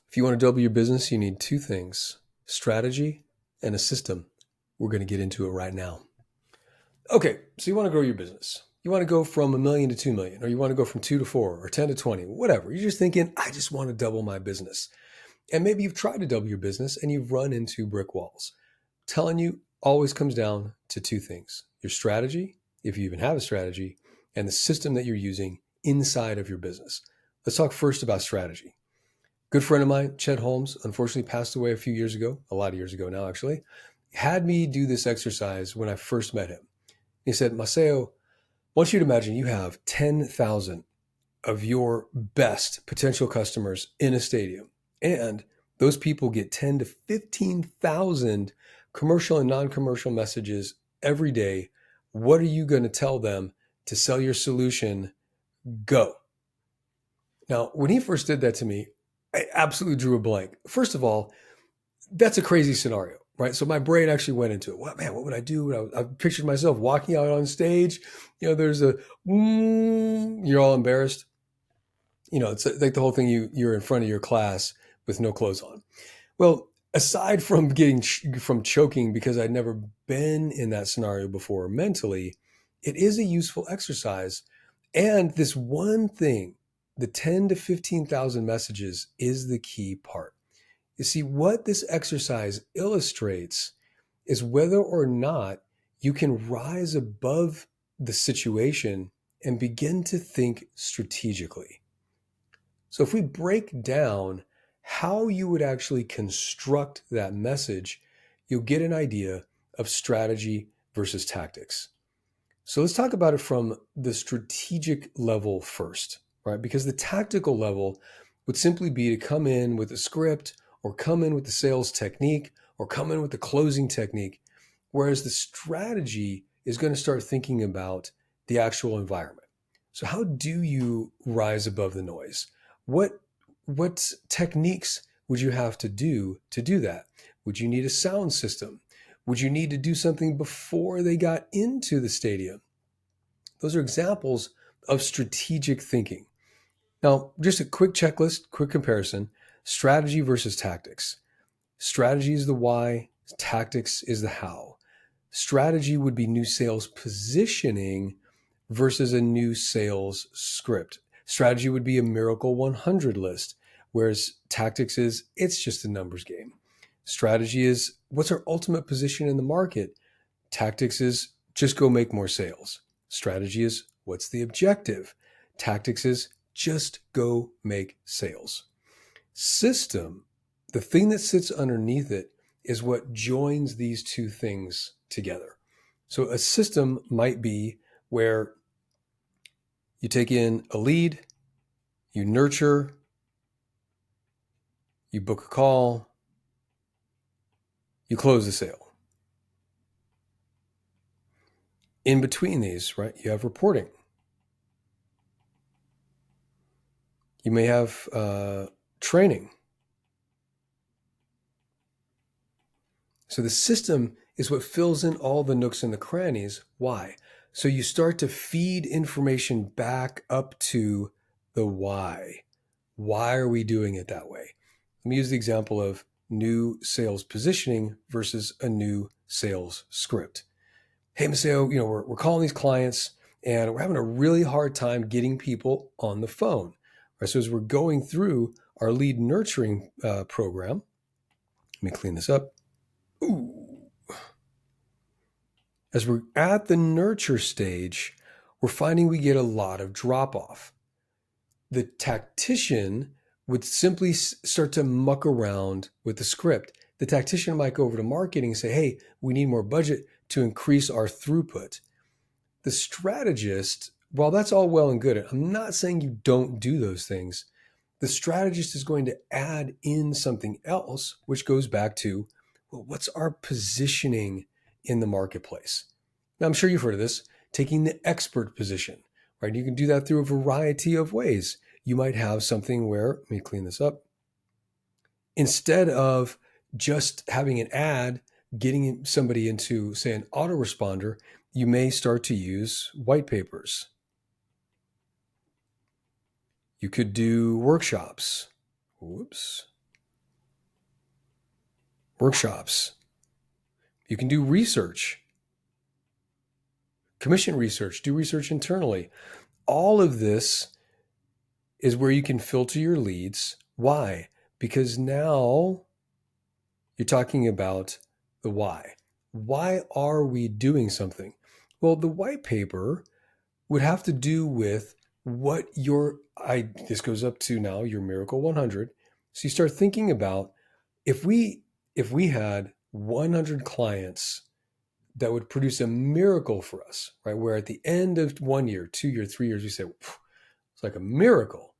If you want to double your business, you need two things: strategy and a system. We're going to get into it right now. Okay, so you want to grow your business. You want to go from 1 million to 2 million, or you want to go from 2 to 4 or 10 to 20, whatever. You're just thinking, I just want to double my business. And maybe you've tried to double your business and you've run into brick walls. Telling you always comes down to two things: your strategy, if you even have a strategy, and the system that you're using inside of your business. Let's talk first about strategy. Good friend of mine, Chet Holmes, unfortunately passed away a few years ago, a lot of years ago now, actually, had me do this exercise when I first met him. He said, Maceo, I want you to imagine you have 10,000 of your best potential customers in a stadium, and those people get 10 to 15,000 commercial and non-commercial messages every day. What are you going to tell them to sell your solution? Go. Now, when he first did that to me, I absolutely drew a blank. First of all, that's a crazy scenario, right? So my brain actually went into it. What would I do? I pictured myself walking out on stage. There's you're all embarrassed. It's like the whole thing. You're in front of your class with no clothes on. Well, aside from from choking because I'd never been in that scenario before mentally, it is a useful exercise. And this one thing, the 10 to 15,000 messages, is the key part. You see, what this exercise illustrates is whether or not you can rise above the situation and begin to think strategically. So if we break down how you would actually construct that message, you'll get an idea of strategy versus tactics. So let's talk about it from the strategic level first, right? Because the tactical level would simply be to come in with a script or come in with the sales technique or come in with the closing technique, whereas the strategy is going to start thinking about the actual environment. So how do you rise above the noise? What techniques would you have to do that? Would you need a sound system? Would you need to do something before they got into the stadium? Those are examples of strategic thinking. Now, just a quick checklist, quick comparison: strategy versus tactics. Strategy is the why, tactics is the how. Strategy would be new sales positioning versus a new sales script. Strategy would be a Miracle 100 list, whereas tactics is, it's just a numbers game. Strategy is, what's our ultimate position in the market? Tactics is, just go make more sales. Strategy is, what's the objective? Tactics is, just go make sales. System, the thing that sits underneath it, is what joins these two things together. So a system might be where you take in a lead, you nurture, you book a call, you close the sale. In between these, right, you have reporting. You may have training. So the system is what fills in all the nooks and the crannies. Why? So you start to feed information back up to the why. Why are we doing it that way? Let me use the example of new sales positioning versus a new sales script. Hey, Maceo, we're calling these clients and we're having a really hard time getting people on the phone. Right, so as we're going through our lead nurturing program, let me clean this up. Ooh. As we're at the nurture stage, we're finding we get a lot of drop off. The tactician would simply start to muck around with the script. The tactician might go over to marketing and say, hey, we need more budget to increase our throughput. The strategist, while that's all well and good, I'm not saying you don't do those things. The strategist is going to add in something else, which goes back to, well, what's our positioning in the marketplace? Now, I'm sure you've heard of this, taking the expert position, right? You can do that through a variety of ways. You might have something where, let me clean this up. Instead of just having an ad, getting somebody into, say, an autoresponder, you may start to use white papers. You could do workshops. Whoops. workshops. You can do research, commission research, do research internally. All of this is where you can filter your leads. Why? Because now you're talking about the why. Why are we doing something? Well, the white paper would have to do with what this goes up to now your Miracle 100. So you start thinking about if we had 100 clients that would produce a miracle for us, right? Where at the end of 1 year, 2 year, 3 years, we say, it's like a miracle.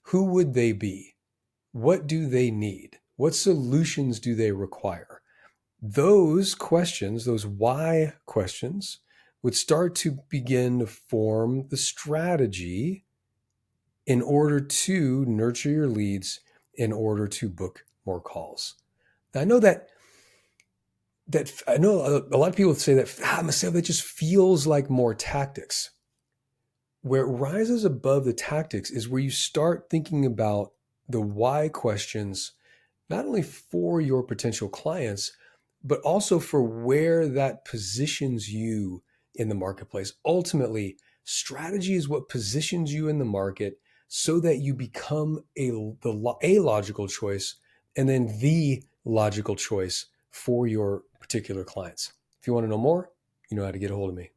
Who would they be? What do they need? What solutions do they require? Those questions, those why questions, would start to begin to form the strategy in order to nurture your leads, in order to book more calls. Now, I know that a lot of people say that, Masayo, that just feels like more tactics. Where it rises above the tactics is where you start thinking about the why questions, not only for your potential clients, but also for where that positions you in the marketplace. Ultimately, strategy is what positions you in the market so that you become a logical choice and then the logical choice for your particular clients. If you want to know more, you know how to get a hold of me.